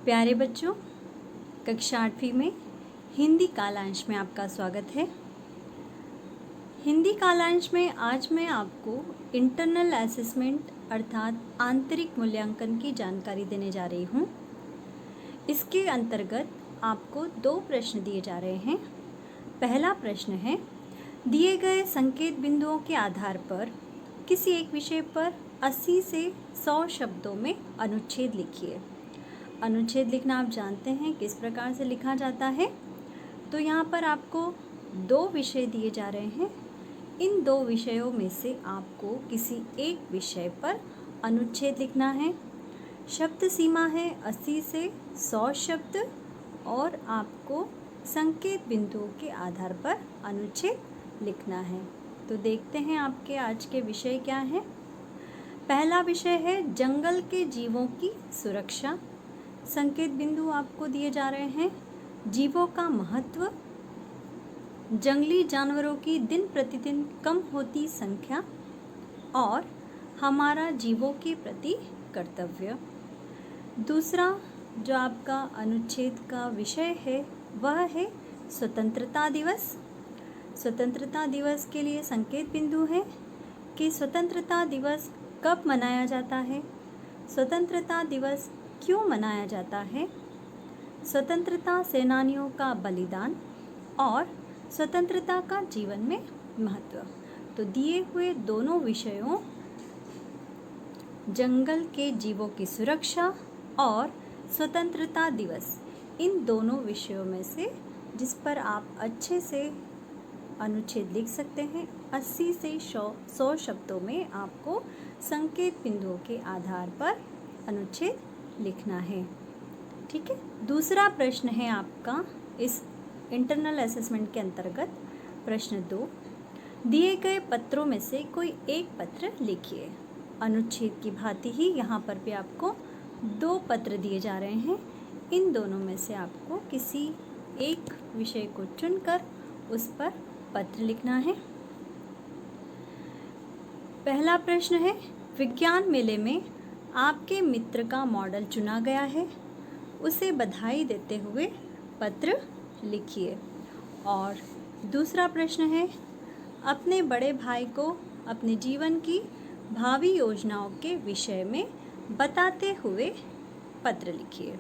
प्यारे बच्चों, कक्षा 8वीं में हिंदी कालांश में आपका स्वागत है। हिंदी कालांश में आज मैं आपको इंटरनल असेसमेंट अर्थात आंतरिक मूल्यांकन की जानकारी देने जा रही हूँ। इसके अंतर्गत आपको 2 प्रश्न दिए जा रहे हैं। पहला प्रश्न है, दिए गए संकेत बिंदुओं के आधार पर किसी एक विषय पर 80 से 100 शब्दों में अनुच्छेद लिखिए। अनुच्छेद लिखना आप जानते हैं किस प्रकार से लिखा जाता है। तो यहाँ पर आपको 2 विषय दिए जा रहे हैं। इन 2 विषयों में से आपको किसी एक विषय पर अनुच्छेद लिखना है। शब्द सीमा है 80 से 100 शब्द और आपको संकेत बिंदुओं के आधार पर अनुच्छेद लिखना है। तो देखते हैं आपके आज के विषय क्या हैं। पहला विषय है जंगल के जीवों की सुरक्षा। संकेत बिंदु आपको दिए जा रहे हैं, जीवों का महत्व, जंगली जानवरों की दिन प्रतिदिन कम होती संख्या और हमारा जीवों के प्रति कर्तव्य। दूसरा जो आपका अनुच्छेद का विषय है वह है स्वतंत्रता दिवस। स्वतंत्रता दिवस के लिए संकेत बिंदु है कि स्वतंत्रता दिवस कब मनाया जाता है, स्वतंत्रता दिवस क्यों मनाया जाता है, स्वतंत्रता सेनानियों का बलिदान और स्वतंत्रता का जीवन में महत्व। तो दिए हुए दोनों विषयों जंगल के जीवों की सुरक्षा और स्वतंत्रता दिवस, इन दोनों विषयों में से जिस पर आप अच्छे से अनुच्छेद लिख सकते हैं, 80 से 100 शब्दों में आपको संकेत बिंदुओं के आधार पर अनुच्छेद लिखना है। ठीक है। दूसरा प्रश्न है आपका इस इंटरनल असेसमेंट के अंतर्गत प्रश्न 2, दिए गए पत्रों में से कोई एक पत्र लिखिए। अनुच्छेद की भांति ही यहाँ पर भी आपको 2 पत्र दिए जा रहे हैं। इन दोनों में से आपको किसी एक विषय को चुनकर उस पर पत्र लिखना है। पहला प्रश्न है, विज्ञान मेले में आपके मित्र का मॉडल चुना गया है, उसे बधाई देते हुए पत्र लिखिए। और दूसरा प्रश्न है, अपने बड़े भाई को अपने जीवन की भावी योजनाओं के विषय में बताते हुए पत्र लिखिए।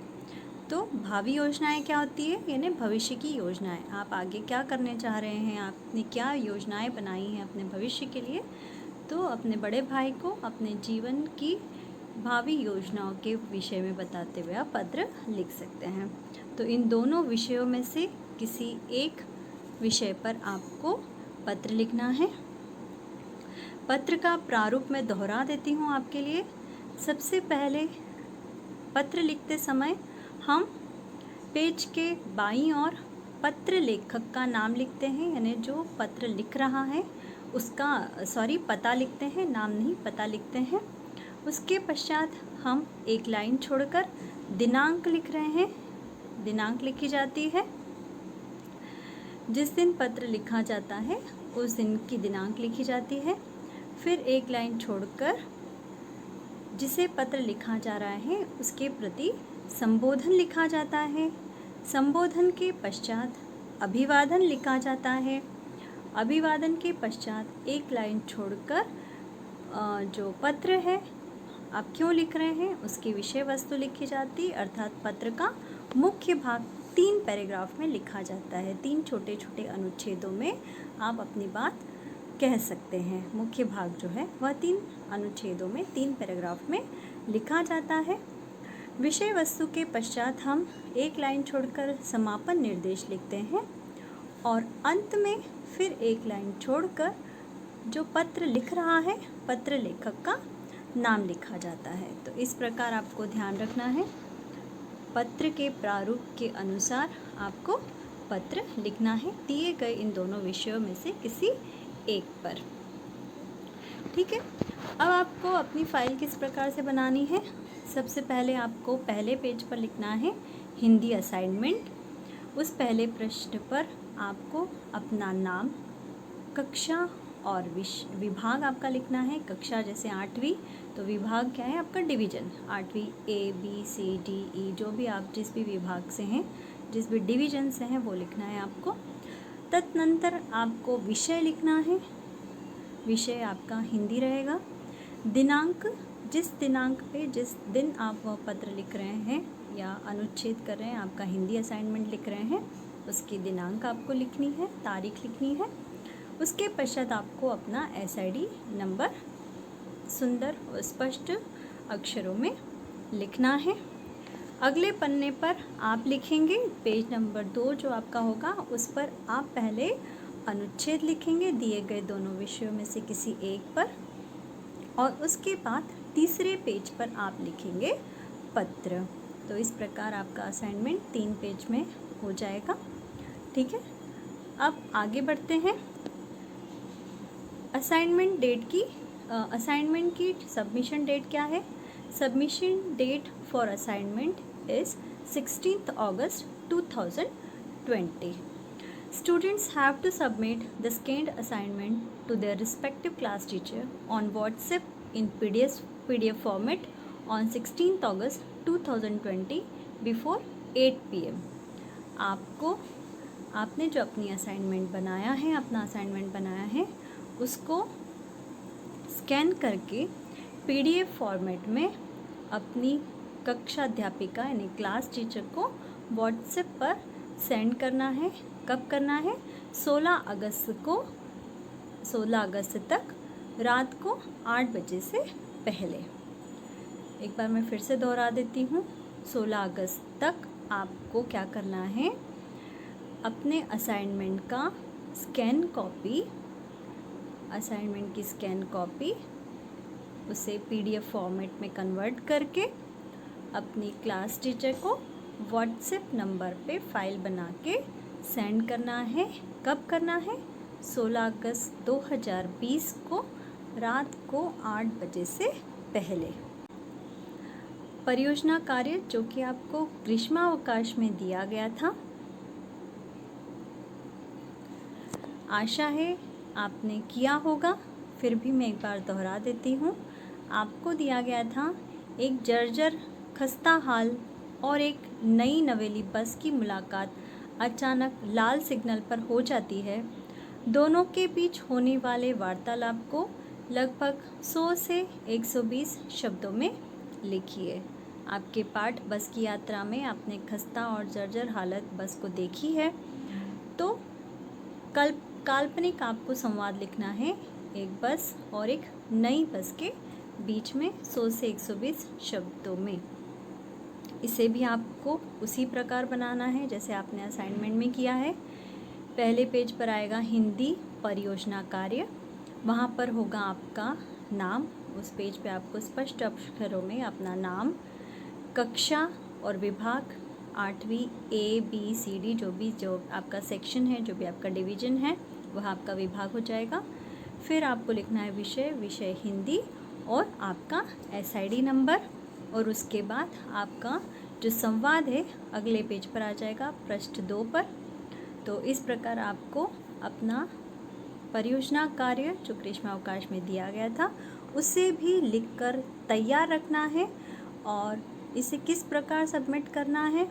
तो भावी योजनाएं क्या होती है, यानी भविष्य की योजनाएं। आप आगे क्या करने चाह रहे हैं, आपने क्या योजनाएं बनाई हैं अपने भविष्य के लिए, तो अपने बड़े भाई को अपने जीवन की भावी योजनाओं के विषय में बताते हुए आप पत्र लिख सकते हैं। तो इन दोनों विषयों में से किसी एक विषय पर आपको पत्र लिखना है। पत्र का प्रारूप मैं दोहरा देती हूँ आपके लिए। सबसे पहले पत्र लिखते समय हम पेज के बाईं ओर पत्र लेखक का नाम लिखते हैं, यानी जो पत्र लिख रहा है उसका पता लिखते हैं, नाम नहीं पता लिखते हैं। उसके पश्चात हम एक लाइन छोड़कर दिनांक लिख रहे हैं, दिनांक लिखी जाती है। जिस दिन पत्र लिखा जाता है उस दिन की दिनांक लिखी जाती है। फिर एक लाइन छोड़कर जिसे पत्र लिखा जा रहा है उसके प्रति संबोधन लिखा जाता है। संबोधन के पश्चात अभिवादन लिखा जाता है। अभिवादन के पश्चात एक लाइन छोड़कर जो पत्र है आप क्यों लिख रहे हैं उसकी विषय वस्तु लिखी जाती, अर्थात पत्र का मुख्य भाग 3 पैराग्राफ में लिखा जाता है। 3 छोटे छोटे अनुच्छेदों में आप अपनी बात कह सकते हैं। मुख्य भाग जो है वह 3 अनुच्छेदों में 3 पैराग्राफ में लिखा जाता है। विषय वस्तु के पश्चात हम एक लाइन छोड़कर समापन निर्देश लिखते हैं और अंत में फिर एक लाइन छोड़कर जो पत्र लिख रहा है पत्र लेखक का नाम लिखा जाता है। तो इस प्रकार आपको ध्यान रखना है, पत्र के प्रारूप के अनुसार आपको पत्र लिखना है दिए गए इन दोनों विषयों में से किसी एक पर। ठीक है। अब आपको अपनी फाइल किस प्रकार से बनानी है। सबसे पहले आपको पहले पेज पर लिखना है हिंदी असाइनमेंट। उस पहले प्रश्न पर आपको अपना नाम, कक्षा और विभाग आपका लिखना है। कक्षा जैसे 8वीं, तो विभाग क्या है आपका? डिवीज़न। 8वीं ABCDE, जो भी आप जिस भी विभाग से हैं, जिस भी डिवीज़न से हैं, वो लिखना है आपको। तदनंतर आपको विषय लिखना है। विषय आपका हिंदी रहेगा। दिनांक, जिस दिनांक पे जिस दिन आप वह पत्र लिख रहे हैं या अनुच्छेद कर रहे हैं, आपका हिंदी असाइनमेंट लिख रहे हैं, उसकी दिनांक आपको लिखनी है, तारीख लिखनी है। उसके पश्चात आपको अपना SID नंबर सुंदर और स्पष्ट अक्षरों में लिखना है। अगले पन्ने पर आप लिखेंगे, पेज नंबर 2 जो आपका होगा, उस पर आप पहले अनुच्छेद लिखेंगे दिए गए दोनों विषयों में से किसी एक पर, और उसके बाद तीसरे पेज पर आप लिखेंगे पत्र। तो इस प्रकार आपका असाइनमेंट 3 पेज में हो जाएगा। ठीक है, अब आगे बढ़ते हैं। असाइनमेंट की सबमिशन डेट क्या है? Submission date for assignment is 16th August 2020. Students have to submit the scanned assignment to their respective class teacher on WhatsApp in PDF format on 16th August 2020 before 8 PM. आपने जो अपना assignment बनाया है उसको scan करके PDF format में अपनी कक्षा अध्यापिका यानी क्लास टीचर को WhatsApp पर सेंड करना है। कब करना है? 16 अगस्त तक रात को 8 बजे से पहले। एक बार मैं फिर से दोहरा देती हूँ। 16 अगस्त तक आपको क्या करना है? अपने असाइनमेंट की स्कैन कॉपी उसे PDF फॉर्मेट में कन्वर्ट करके अपनी क्लास टीचर को WhatsApp नंबर पे फाइल बना के सेंड करना है। कब करना है? 16 अगस्त 2020 को रात को 8 बजे से पहले। परियोजना कार्य जो कि आपको ग्रीष्मावकाश में दिया गया था, आशा है आपने किया होगा। फिर भी मैं एक बार दोहरा देती हूँ। आपको दिया गया था एक जर्जर खस्ता हाल और एक नई नवेली बस की मुलाकात अचानक लाल सिग्नल पर हो जाती है। दोनों के बीच होने वाले वार्तालाप को लगभग 100 से 120 शब्दों में लिखिए। आपके पाठ बस की यात्रा में आपने खस्ता और जर्जर हालत बस को देखी है, तो काल्पनिक आपको संवाद लिखना है एक बस और एक नई बस के बीच में 100 से 120 शब्दों में। इसे भी आपको उसी प्रकार बनाना है जैसे आपने असाइनमेंट में किया है। पहले पेज पर आएगा हिंदी परियोजना कार्य, वहाँ पर होगा आपका नाम। उस पेज पे आपको स्पष्ट अक्षरों में अपना नाम, कक्षा और विभाग 8वीं ABCD जो आपका सेक्शन है, जो भी आपका डिवीज़न है, वह आपका विभाग हो जाएगा। फिर आपको लिखना है विषय हिंदी और आपका SID नंबर, और उसके बाद आपका जो संवाद है अगले पेज पर आ जाएगा पृष्ठ 2 पर। तो इस प्रकार आपको अपना परियोजना कार्य जो ग्रीष्मावकाश में दिया गया था उसे भी लिखकर तैयार रखना है, और इसे किस प्रकार सबमिट करना है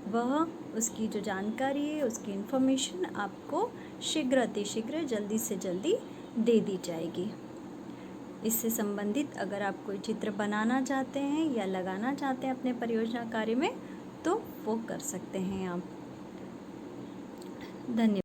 वह उसकी जो जानकारी है, उसकी इन्फॉर्मेशन आपको अतिशीघ्र जल्दी से जल्दी दे दी जाएगी। इससे संबंधित अगर आप कोई चित्र बनाना चाहते हैं या लगाना चाहते हैं अपने परियोजना कार्य में, तो वो कर सकते हैं आप। धन्यवाद।